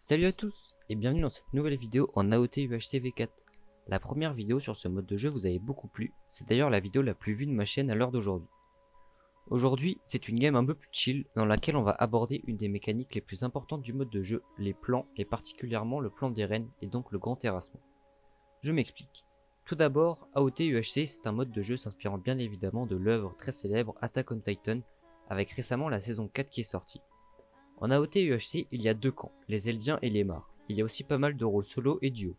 Salut à tous et bienvenue dans cette nouvelle vidéo en AOT UHC V4. La première vidéo sur ce mode de jeu vous avait beaucoup plu, c'est d'ailleurs la vidéo la plus vue de ma chaîne à l'heure d'aujourd'hui. Aujourd'hui, c'est une game un peu plus chill dans laquelle on va aborder une des mécaniques les plus importantes du mode de jeu, les plans et particulièrement le plan des reines et donc le grand terrassement. Je m'explique. Tout d'abord, AOT UHC c'est un mode de jeu s'inspirant bien évidemment de l'œuvre très célèbre Attack on Titan avec récemment la saison 4 qui est sortie. En AOT UHC, il y a deux camps, les Eldiens et les Mars. Il y a aussi pas mal de rôles solo et duo.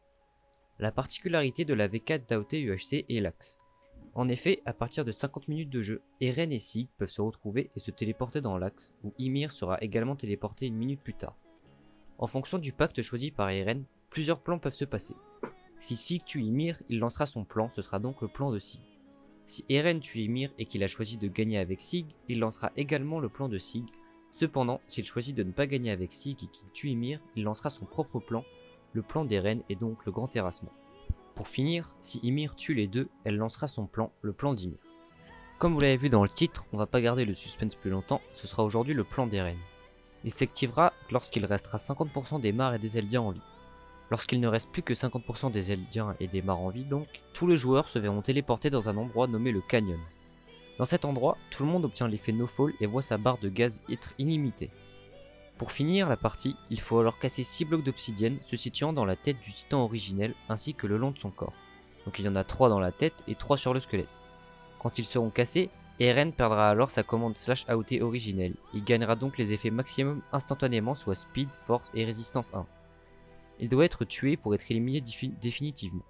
La particularité de la V4 d'AOT UHC est l'axe. En effet, à partir de 50 minutes de jeu, Eren et Sig peuvent se retrouver et se téléporter dans l'axe, où Ymir sera également téléporté une minute plus tard. En fonction du pacte choisi par Eren, plusieurs plans peuvent se passer. Si Sig tue Ymir, il lancera son plan, ce sera donc le plan de Sig. Si Eren tue Ymir et qu'il a choisi de gagner avec Sig, il lancera également le plan de Sig. Cependant, s'il choisit de ne pas gagner avec Sig et qu'il tue Ymir, il lancera son propre plan, le plan d'Eren et donc le grand terrassement. Pour finir, si Ymir tue les deux, elle lancera son plan, le plan d'Ymir. Comme vous l'avez vu dans le titre, on va pas garder le suspense plus longtemps, ce sera aujourd'hui le plan d'Eren. Il s'activera lorsqu'il restera 50% des Mars et des Eldiens en vie. Lorsqu'il ne reste plus que 50% des Eldiens et des Mars en vie donc, tous les joueurs se verront téléportés dans un endroit nommé le Canyon. Dans cet endroit, tout le monde obtient l'effet no-fall et voit sa barre de gaz être illimitée. Pour finir la partie, il faut alors casser 6 blocs d'obsidienne se situant dans la tête du titan originel ainsi que le long de son corps. Donc il y en a 3 dans la tête et 3 sur le squelette. Quand ils seront cassés, Eren perdra alors sa commande /AOT originelle. Il gagnera donc les effets maximum instantanément, soit speed, force et résistance 1. Il doit être tué pour être éliminé définitivement.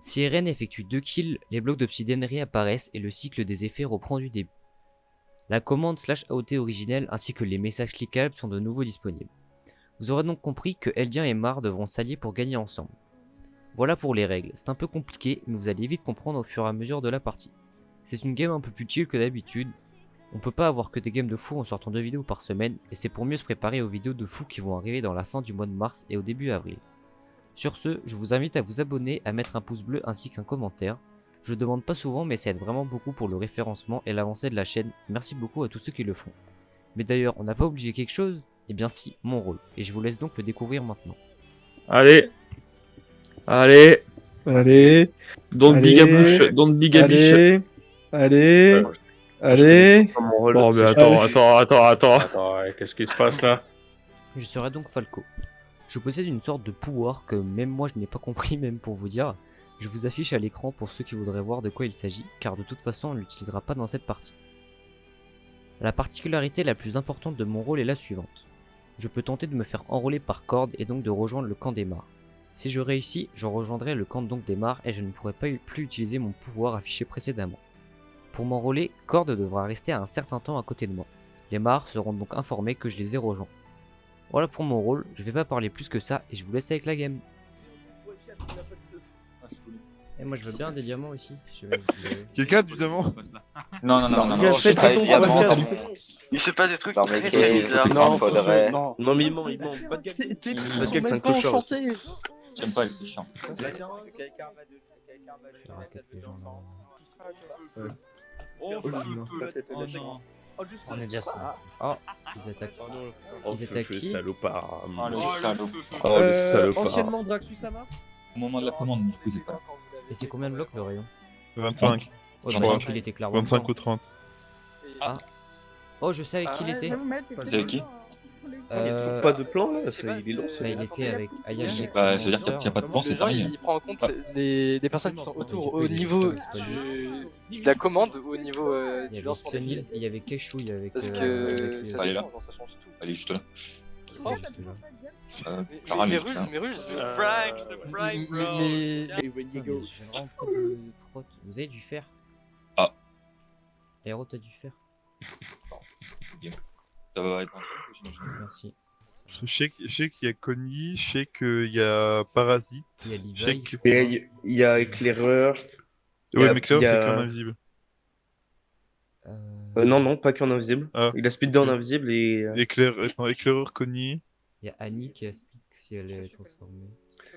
Si Eren effectue 2 kills, les blocs d'obsidienne réapparaissent et le cycle des effets reprend du début. La commande /AOT originelle ainsi que les messages cliquables sont de nouveau disponibles. Vous aurez donc compris que Eldiens et Mars devront s'allier pour gagner ensemble. Voilà pour les règles, c'est un peu compliqué mais vous allez vite comprendre au fur et à mesure de la partie. C'est une game un peu plus chill que d'habitude. On peut pas avoir que des games de fou en sortant 2 vidéos par semaine et c'est pour mieux se préparer aux vidéos de fou qui vont arriver dans la fin du mois de mars et au début avril. Sur ce, je vous invite à vous abonner, à mettre un pouce bleu ainsi qu'un commentaire. Je ne demande pas souvent mais ça aide vraiment beaucoup pour le référencement et l'avancée de la chaîne. Merci beaucoup à tous ceux qui le font. Mais d'ailleurs, on n'a pas oublié quelque chose? Eh bien si, mon rôle. Et je vous laisse donc le découvrir maintenant. Allez, allez, Allez, don't allez, big a bush, don't big a biche. allez, allez. Bon, mais attends, qu'est-ce qui se passe là? Je serai donc Falco. Je possède une sorte de pouvoir que même moi je n'ai pas compris même pour vous dire. Je vous affiche à l'écran pour ceux qui voudraient voir de quoi il s'agit, car de toute façon on ne l'utilisera pas dans cette partie. La particularité la plus importante de mon rôle est la suivante. Je peux tenter de me faire enrôler par corde et donc de rejoindre le camp des Mars. Si je réussis, je rejoindrai le camp donc des Mars et je ne pourrai pas plus utiliser mon pouvoir affiché précédemment. Pour m'enrôler, Corde devra rester un certain temps à côté de moi. Les Mars seront donc informés que je les ai rejoints. Voilà pour mon rôle, je vais pas parler plus que ça et je vous laisse avec la game. Et moi je veux bien des diamants aussi. Quelqu'un a du diamant? Non, Il a fait pas ton des diamants, podcast. Il se passe des trucs Non, mais très Kay, bizarres. non, faudrait. Non, Non, mais il ment, pas de gag. Pas de gag, c'est un cochon. J'aime pas les chiants. On est déjà ça. Oh, ils attaquent. Ils attaquent Le qui? salopard. Oh, le salaud. Oh, le salopard. Anciennement Draxusama. Au moment de la commande, du coup, c'est pas. Et c'est combien de blocs le rayon? 25. Oh, Je bah, crois. donc il était clairement 25 dedans. ou 30. Ah. Oh, je sais avec qui il était. C'est avec qui? Il y a toujours pas de plan là, il est long. Bah, il était avec Aya. Bah, ça veut dire qu'il n'y a pas de plan, c'est Genre, pareil. il prend en compte des personnes qui sont autour au niveau de la commande, au niveau Il y du avait lancement des Sunil, filles. il y avait Keshu, il y avait. Parce que avec, ça Allez, là. dépend, ça change tout. Elle est juste là. qui c'est, juste là. Clara, Mais elle est juste là. Ruse, Frank, c'est mais Putain, mais j'ai vraiment pas de prot. Vous avez du fer? Ah. Héros, t'as du fer? Ça va être un truc, j'imagine. Merci. Je sais qu'il y a Connie, je sais qu'il y a Parasite. Il y a Je sais Levi. que... Il y a éclaireur. Ouais, mais Claire, il y a- c'est qu'un invisible. Non, pas qu'en invisible. Ah. Il a speed down invisible et. Non, éclaireur Connie. Il y a Annie qui explique si elle est transformée.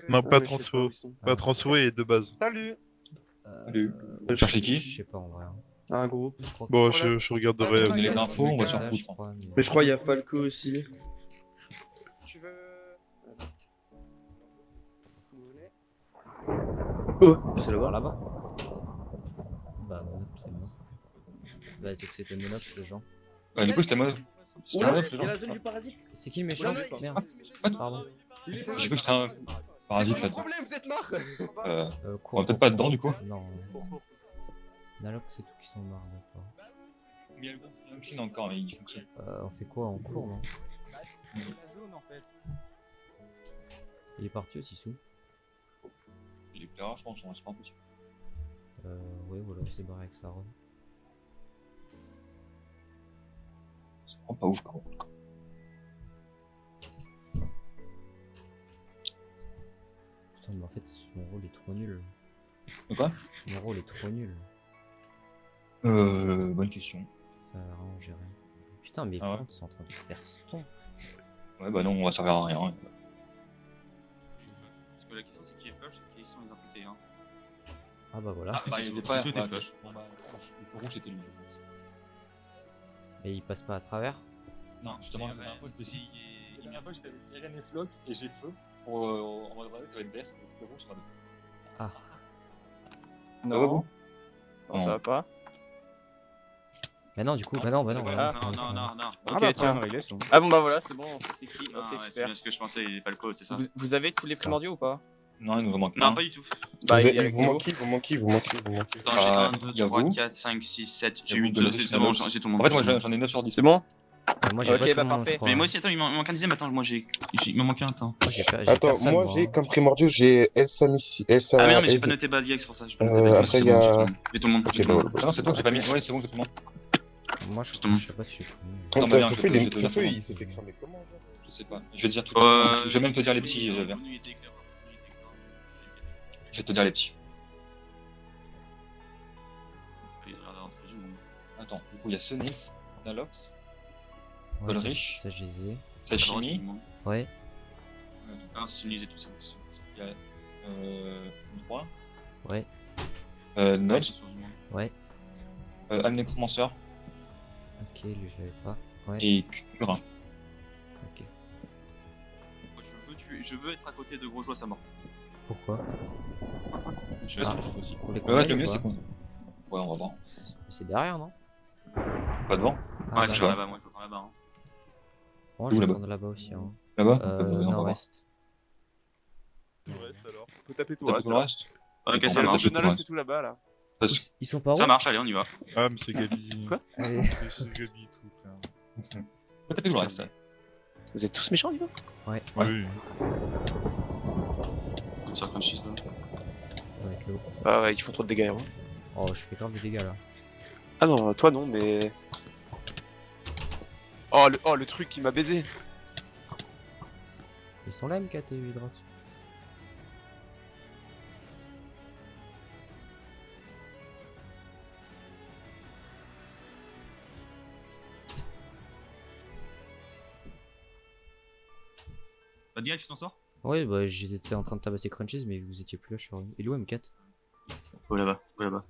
Non, pas transfo. Pas transfo et de base. Salut. Cherchez qui? Je sais pas en vrai. Hein. Un groupe. Je crois que- Bon, je regarderai. Donnez les infos, on va s'en Ça, je foutre. crois, Mais je crois qu'il y a Falco aussi. Tu veux. C'est là-bas. Bah, Monop, c'est moi. Bah, donc c'était Monop, ce genre. Bah, du coup, c'était moi. C'était moi, ce Il y a genre. la zone du parasite. C'est qui le méchant? Merde. Pardon. J'ai cru que c'était un parasite là-dedans. vous êtes mort. On Cours. va peut-être pas dedans du coup. Non. Naloc, c'est tout qui sont morts, d'accord. Il y a le machine encore, mais il fonctionne. On fait quoi? On court, non? Il est parti aussi, sous. Il est clair, je pense, on reste pas impossible. Ouais, voilà, c'est barré avec sa robe. C'est vraiment pas ouf quand même. Putain, mais en fait, mon rôle est trop nul. Quoi? Mon rôle est trop nul. Bonne question. Ça va vraiment gérer. Putain, mais Ah ouais. ils sont en train de faire stomp. Ouais, bah non, on va servir à rien. Parce que la question c'est qui est flush et qui sont les imputés. Hein. Ah bah voilà. Ah, bah, c'était c'est ceux des bah, flush. Bon bah, le feu rouge c'était lui. Mais il passe pas à travers. Non, justement, la dernière fois, c'était la dernière fois, j'étais Eren et Flock et j'ai feu. Pour, en mode ça va être vert, c'était rouge, ça va être. Ah. Non, Non, ça va pas. Bah non, du coup, bah non. Non, non. Ok, tiens. Ah bon, bah voilà, c'est bon, ça s'écrit. Ah, Ok, ouais, c'est super. bien ce que je pensais, les Falco, c'est ça. Vous avez tous les primordiaux ou pas? Non, il nous en manque Non, un. pas du tout. Bah, il y a Vous manquez. Attends, j'ai Ah, 1, 2, y a 3, vous. 4, 5, 6, 7. J'ai Y a 8, vous, c'est bon, j'ai tout le monde. En fait, moi j'en ai 9 sur 10. C'est bon? Moi j'ai Ok, pas tout bah, le monde, parfait. je crois. Mais moi aussi, attends, il m'en manque un dixième. Attends, il m'en manque un, attends. Moi, j'ai Attends, personne, moi j'ai comme primordiaux, j'ai Elsa Missi, Elsa. Ah, mais non, mais j'ai Eve. pas noté Bad Gex pour ça. J'ai pas noté Bad Gex, après, c'est il y bon, a- j'ai tout le monde. Ok, J'ai tout le bah, monde. voilà. Ah non, c'est toi que j'ai pas mis. Ouais, c'est bon, j'ai tout le monde. Moi je Justement. sais pas si j'ai tout le monde. Non, mais bien, Feu, je vais te dire Feu, tout. il s'est fait cramer comment, genre Je sais pas. Je vais te dire tout. Euh, Je vais même te dire les petits. Je vais te dire les petits. Attends, du coup, il y a Sonix, Nalox, Ouais, Ulrich. ça je les ai. Sashimi. Ouais. Ah, c'est une liste et tout ça. Il y a 3. Ouais. Nod. Ouais. Âme Nécromancer. Ok, lui je l'avais pas. Ouais. Et Curin. Ok. Je veux être à côté de Grosjean à sa mort. Pourquoi? Je reste Ah. tout aussi. Vous les Ouais, connaissez le ou mieux pas c'est qu'on. Ouais, on va voir. C'est derrière, non? Pas devant. Ah, Ouais, c'est bah. là-bas, moi je vais là-bas. Hein. Moi Où, je vais là-bas prendre là-bas aussi. Hein. Là-bas on va voir. Nord-ouest. Tout le reste alors. Faut taper tout T'as le tout reste. le reste. Ok, ça On va marche. taper tout le reste. C'est tout là-bas là. Parce- Ils sont pas Ça où? marche, allez, on y va. Ah, mais c'est Gabi. Quoi? Allez. C'est Gabi et tout, frère. On va taper tout le reste. Vous êtes tous méchants, les gars? Ouais, Oui. Ça prend 6 là. avec l'eau. Ah ouais, ils font trop de dégâts. Hein. Oh, je fais grave des dégâts là. Ah non, toi non, mais. Oh, le truc qui m'a baisé. Ils sont là, MK, tes Hydrax. Bah, direct, tu t'en sors? Ouais, bah j'étais en train de tabasser Crunchies, mais vous étiez plus là, je suis revenu. Et où M4? Go là-bas, go là-bas.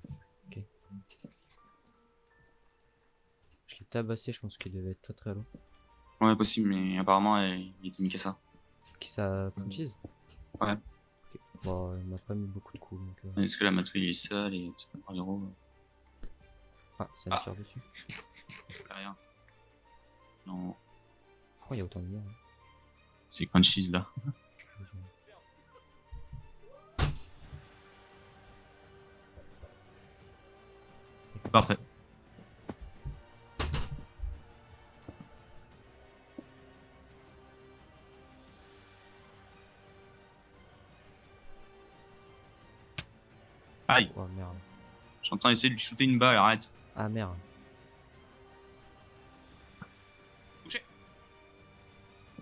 Je l'ai tabassé, je pense qu'il devait être très très loin. Ouais, possible, mais apparemment, il était mis qu'à ça. Qui ça, Crunchies? Ouais. Ok. Bon, il m'a pas mis beaucoup de coups donc. Est-ce que la Matou il est seul et tu peux prendre les roues? Ah, ça me tire dessus. Rien. Non, Pourquoi il y a autant de murs? c'est Crunchies là. Parfait. Aïe, Oh merde. je suis en train d'essayer de lui shooter une balle, arrête. Ah merde. Touché.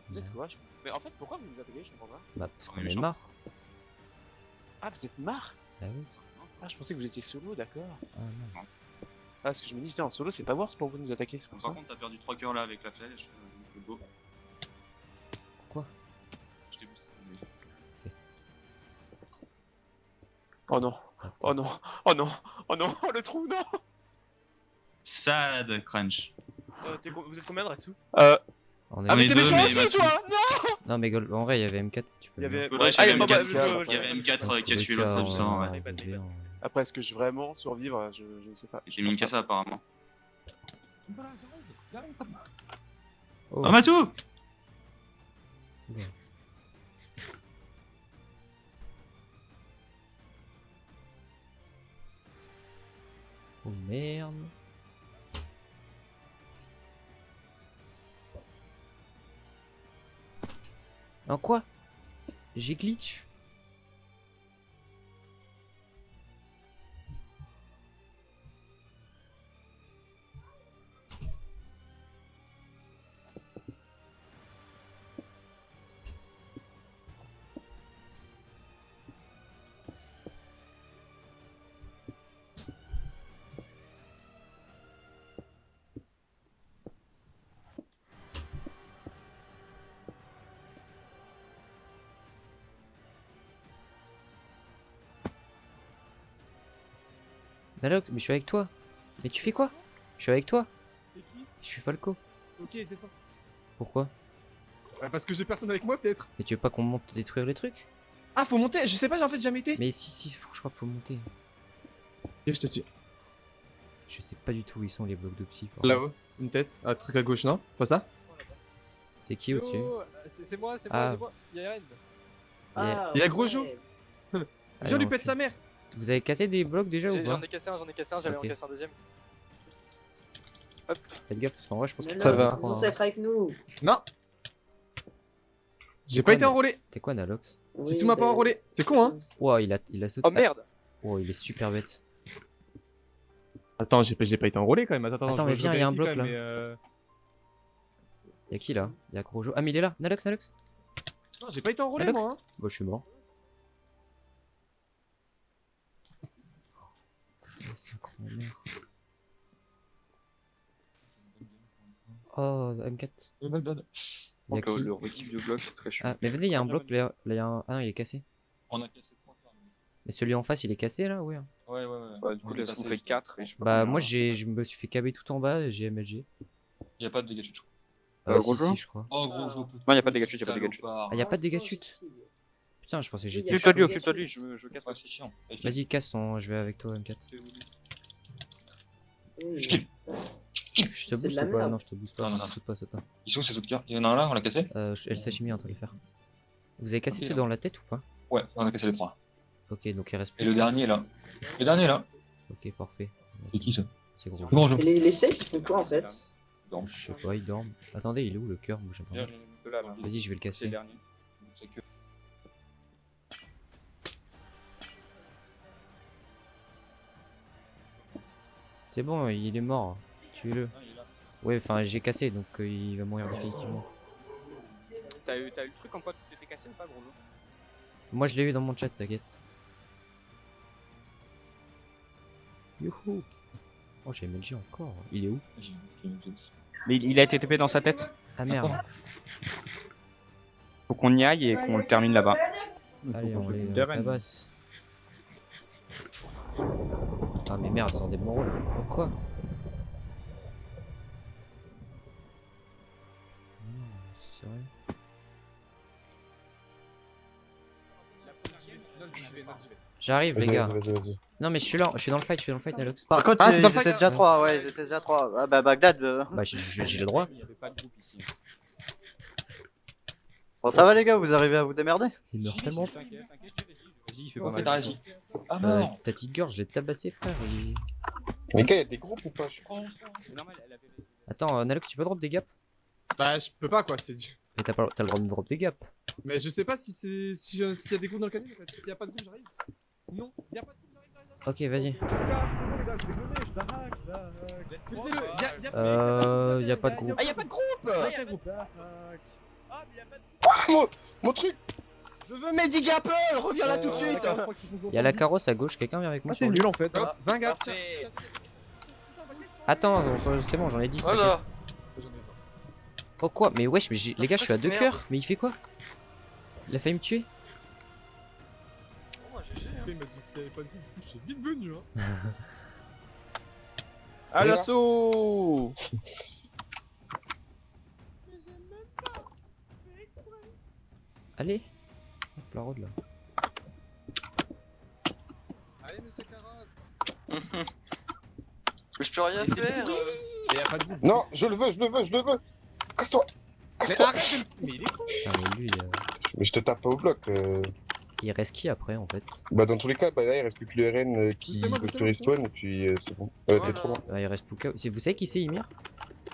Vous êtes quoi? Mais en fait, pourquoi vous nous attaquez? Je comprends pas. Bah, parce On qu'on est est méchants. marre. Ah, vous êtes marre? Ah oui. Ah, je pensais que vous étiez solo, d'accord. Ah non. Ah, parce que je me dis, putain, en solo, c'est pas worse pour vous de nous attaquer, c'est pour ça. Par contre, t'as perdu 3 cœurs là avec la flèche. Go. Pourquoi? Je t'ai boosté. Oh non, oh non, oh non, oh non, oh le trou, non! Sad crunch. Vous êtes combien de Rexou? Euh, On Ah, mais est t'es deux, méchant mais aussi, Mathieu. toi. Non. Non, mais en vrai, il y avait M4. Tu peux Il y le avait. voir. Ouais, Ah, il y il y avait a pas- M4, je- il y avait M4 Dans qui a tous tué les l'autre cas, juste avant. on Ouais. va dire, Après, est-ce que je vais vraiment survivre? Je ne sais pas. J'ai mis une cassa apparemment. Oh. Oh Matou! Oh merde. En quoi? J'ai glitch. Naloc, mais je suis avec toi. Mais tu fais quoi? Je suis avec toi. C'est qui? Je suis Falco. Ok, descends. Pourquoi? Bah, parce que j'ai personne avec moi, peut-être. Mais tu veux pas qu'on monte détruire les trucs? Ah, faut monter. Je sais pas, j'ai en fait jamais été. Mais si, je crois qu'il faut monter. Ok, je te suis. Je sais pas du tout où ils sont les blocs de psy. Là-haut, une tête. Un truc à gauche, non? Pas ça? C'est qui au-dessus? Oh, c'est moi, c'est Ah. moi. Il y a Eren. Il y a Gros Jo. Allez, Viens lui on pète fait. sa mère. Vous avez cassé des blocs déjà ou J'en pas? ai cassé un, j'allais Ok. en casser un deuxième. Faites gaffe parce qu'en vrai je pense que Ça va. T'es Censé être avec nous. Non. J'ai quoi, pas été enrôlé. T'es quoi Nalox? C'est sous ma pas enrôlé. C'est con, hein? Ouah, il a sauté. Oh merde. Oh, il est super bête. Attends, j'ai pas été enrôlé quand même. Attends, mais viens, il y a un bloc là. là. Y'a qui là? Y'a Grojo. Ah, mais il est là. Nalox. Non, j'ai pas été enrôlé, Alex moi. Hein. Bon, je suis mort. Oh, sacré mère. Oh, M4. Y'a qui? Le rééquipe de bloc, c'est très chaud. Ah, mais venez, il y a un bloc là. Là, y a un... Ah non, il est cassé. On a cassé 3 quarts. Mais celui en face, il est cassé là? Ouais. Ouais. Bah, du coup, là, on fait 4 et je sais pas Bah, combien. moi, je me suis fait caber tout en bas et j'ai MLG. Il y a pas de dégâts de chute, je crois. Si, je crois. Oh, gros jeu. Non, y a pas de dégâts de chute, y a pas de dégâts de chute. Ah, y a pas de dégâts de chute? Putain, je pensais que j'étais. Occupe-toi de lui, je casse. Ouais, c'est chiant. Vas-y, casse ton. Je vais avec toi, M4. Je file. Je te C'est booste de la ou pas? merde. Non, je te booste pas. Non. Saute pas, saute pas. Ils sont où ces autres gars? Il y en a un là, on l'a cassé? El Sashimi est en train de le faire. Vous avez cassé Ok, ceux dans la tête ou pas? Ouais, on a cassé les 3. Ok, donc il reste Et plus. le dernier là. Le dernier là. Ok, parfait. C'est qui ça? C'est gros. Bon, je. Et les safe, ils font quoi en fait? Je sais pas, il dort. Attendez, il est où le cœur? Moi, j'aime pas. Vas-y, je vais le C'est le casser. dernier. C'est que. C'est bon, il est mort. Tuez-le. Ah, il est là. Ouais, enfin, j'ai cassé donc il va mourir définitivement. T'as eu le truc en quoi tu t'étais cassé ou pas, gros? Moi, je l'ai eu dans mon chat, t'inquiète. Youhou! Oh, j'ai MLG encore. Il est où? J'ai mis tous. Mais il a été TP dans sa tête. Ah merde. Faut qu'on y aille et qu'on le termine là-bas. Allez, on les tabasse. Ah mais merde, ils ont des bons rôles. Oh, quoi? Non, c'est vrai. J'arrive les Vas-y, gars. vas-y. Non mais je suis là, je suis dans le fight, Nalox. Par contre, Ah, t'es dans le ils étaient fight, déjà 3, ouais, ils étaient déjà 3. Ah bah Bagdad. Bah j'ai le droit. Il y avait pas de groupe ici. Bon, ça va les gars, vous arrivez à vous démerder? Il meurt tellement. Vas-y, il fait pas mal. T'as réagi. Ah Euh, non. ta petite gorge, j'ai tabassé frère. Les gars, y'a des groupes ou pas? Je crois. Attends, Nalox, tu peux drop des gaps? Bah, je peux pas quoi, c'est dur. Mais t'as le droit de drop des gaps. Mais je sais pas si c'est. S'il y a des groupes dans le canyon en fait. S'il y a pas de groupe, j'arrive. Non, y a pas de groupe, j'arrive. Ok, vas-y. Y a pas de groupe. Ah, y a pas de groupe! Mon truc! Je veux Medic Apple, reviens là tout de suite. Y'a la carrosse à gauche, quelqu'un vient avec moi? Ah, c'est sur nul lui en fait. Hop, 20 gars. Attends, c'est bon, j'en ai 10. Voilà. Oh quoi? Mais wesh, mais les gars, je suis à 2 cœurs. Mais il fait quoi? Il a failli me tuer? Il m'a dit que t'avais pas de groupe, je suis vite venu hein. À l'assaut. Allez. Hop, la road là. Allez, monsieur Carrosse. Mais je peux rien Mais c'est faire. pourri. Mais y a pas de goût. Non, je le veux, je le veux, je le veux. Casse-toi. Mais Casse-toi. arrête de... Mais il est con. Putain, mais lui, Mais je te tape pas au bloc. il reste qui après en fait? Bah dans tous les cas, bah là il reste plus que le RN qui Boostez-moi, peut te boostez-moi. respawn et puis c'est bon. T'es trop loin. Il reste Puka. Vous savez qui c'est Ymir?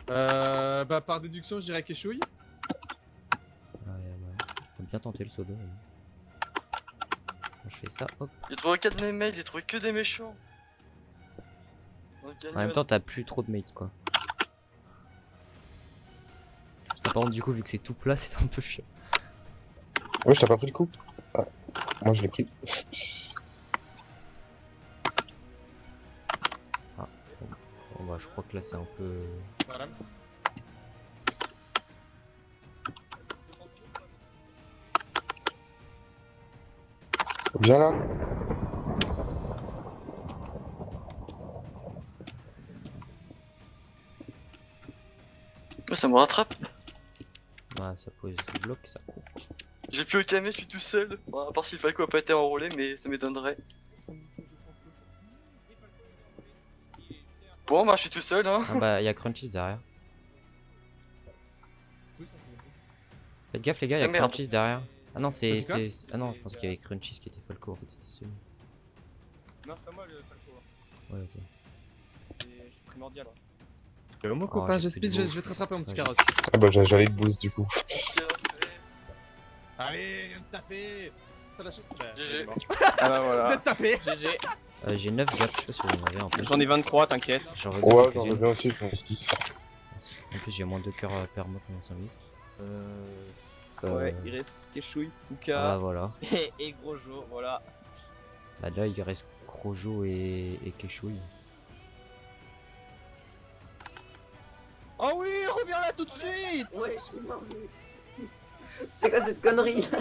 Bah par déduction, je dirais Keshouille. Ouais, faut bien tenter le pseudo. Je fais ça, hop. J'ai trouvé 4 de mes mails, j'ai trouvé que des méchants. En même temps, t'as plus trop de mates quoi. Par contre, du coup, vu que c'est tout plat, c'est un peu chiant. Ouais, je t'ai pas pris le coup. Ah, moi je l'ai pris. Ah, bon, bah, je crois que là, c'est un peu. C'est pas grave. Viens là. Ça me rattrape. Ouais, ça pose le bloc, ça court. J'ai plus aucun mec, je suis tout seul. Enfin, à part si Falco a pas été enrôlé, mais ça m'étonnerait. Bon, bah je suis tout seul, hein. Ah bah, y'a Crunchies derrière. Faites gaffe, les gars, y'a Ah, merde. Crunchies derrière. Ah non, c'est. T'as dit Ah non, je pensais qu'il y avait Crunchies qui était Falco, en fait, c'était celui. Non, c'est pas moi le Falco. Ouais, ok. Je suis primordial. Mon Oh, copain, j'ai j'ai pris speed, du je boost. vais te rattraper, mon petit Ouais, Carrosse. Ah bah j'allais te boost du coup. Allez, viens de taper. T'as la chance. Bah, GG. Ah bah viens voilà. de taper. GG. J'ai 9 gaps, je sais pas si vous en avez en plus. J'en ai 23, t'inquiète. J'en veux Ouais, j'en quelques-unes. reviens aussi, j'en ai 6. En plus, j'ai moins de cœurs per mois pendant 5 minutes. Ouais, il reste Keshouille, Ah Puka voilà. et Grojo, voilà. Bah là, il reste Krojo et Keshouille. Oh oui, reviens là tout de suite. Ouais, je suis mort. C'est quoi cette connerie là?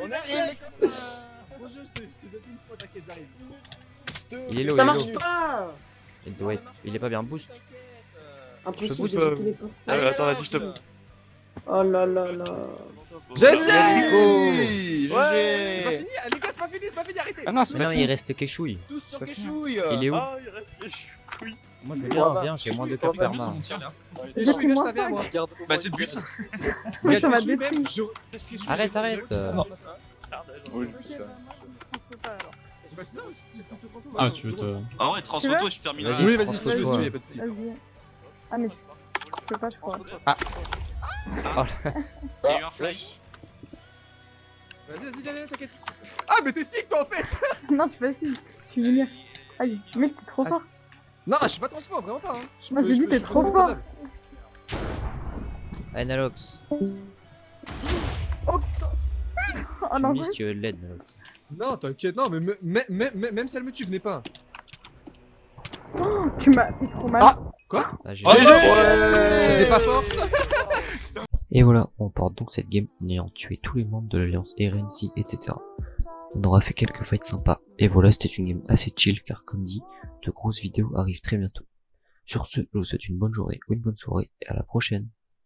On arrive. Bonjour, je t'ai donné une fois, t'inquiète, j'arrive. Il est low, Ça il est marche low. pas. Il doit être- il est pas bien boost. Impossible booste, de se téléporter. Ah, attends, vas-y, je te. Oh là là là. GG. GG. C'est pas fini, ah, les gars, c'est pas fini, arrêtez. Ah non, mais non, il reste Keshouille. Tous sur pas fini. Keshouille. Il est où? Ah, il reste Keshouille. Moi, je veux bien, viens, j'ai moins de cœurs per mois. J'ai pris moins Je t'avais à 5. moi. Bah, c'est le but. Moi, ça m'a Keshouille, détruit. même, je- Arrête, arrête. Oui, Bah, sinon, si tu te transformes, Ah, bah, tu veux je- te. Ah ouais, transfère-toi et je termine. Vas-y. Oui, vas-y, si tu veux, Transforme-toi. si tu veux, pas de soucis. Vas-y. Ah, mais je peux pas, je crois. Il y a eu un flash. Vas-y, viens, t'inquiète. Ah, mais t'es sick, toi, en fait. Non, je suis pas si. Je suis Ymir. Aïe, mec, t'es trop fort. Non, je suis pas transfort, vraiment pas. Hein. Moi, j'ai dit, t'es trop fort. Analox. Oh putain. Oh Tu non, me dis si tu veux de l'aide, Analox. Non, t'inquiète, non, mais même si elle me tue, venez pas. tu m'as fait trop mal. Ah. Quoi? Ah, j'ai- J'ai pas force. Et voilà, on porte donc cette game en ayant tué tous les membres de l'alliance RNC, etc. On aura fait quelques fights sympas. Et voilà, c'était une game assez chill car comme dit, de grosses vidéos arrivent très bientôt. Sur ce, je vous souhaite une bonne journée ou une bonne soirée et à la prochaine.